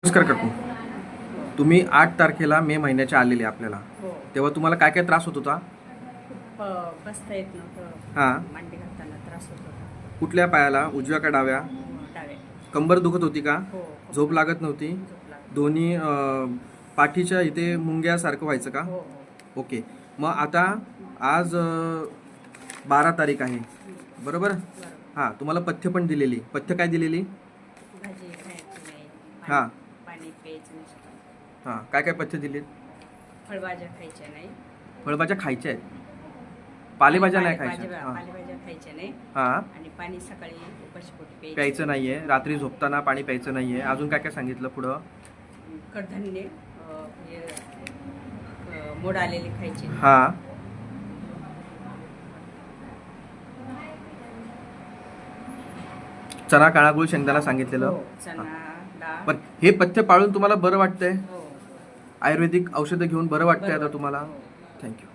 नमस्कार काकू. तुम्ही 8 तारखेला मे महिन्याच्या आलेले आपल्याला, हो. तेव्हा तुम्हाला काय काय त्रास होत होता? खूप बसता येत नव्हतं. हां. मांडी घालताना त्रास होत होता. कुठल्या पायाला, उजव्या का डाव्या? डावे. कंबर दुखत होती का? हो. झोप लागत नव्हती? झोप लागली. दोन्ही पाठीच्या इथे मुंग्यासारखं व्हायचं का? हो हो. ओके. मग आता आज 12 तारीख आहे, बरोबर? बरोबर. हां, तुम्हाला पथ्य पण दिलेली. पथ्य काय दिलेली? भाजी खायची नाही. हां. पाणी प्यायचं नसतं. हां, काय काय पथ्य दिलेत? फळभाज्या खायच्या नाही. फळभाज्या खायच्या आहेत, पालेभाज्या नाही खायच्या. हां पालेभाज्या खायच्या नाही. हां. आणि पाणी सकाळी उपाशीपोटी प्यायचं नाहीये, रात्री झोपताना पाणी प्यायचं नाहीये. अजून काय काय सांगितलं पुढं? कडधान्य मोड आलेले खायचे. हां. चणा, काळा गुळ, शेंगदाणा सांगितलेलं. हो. चणा डाळ. पण हे पथ्य पाळून तुम्हाला बरं वाटतंय? हो. आयुर्वेदिक औषधं घेऊन बरं वाटतंय आता तुम्हाला? हो. थँक्यू.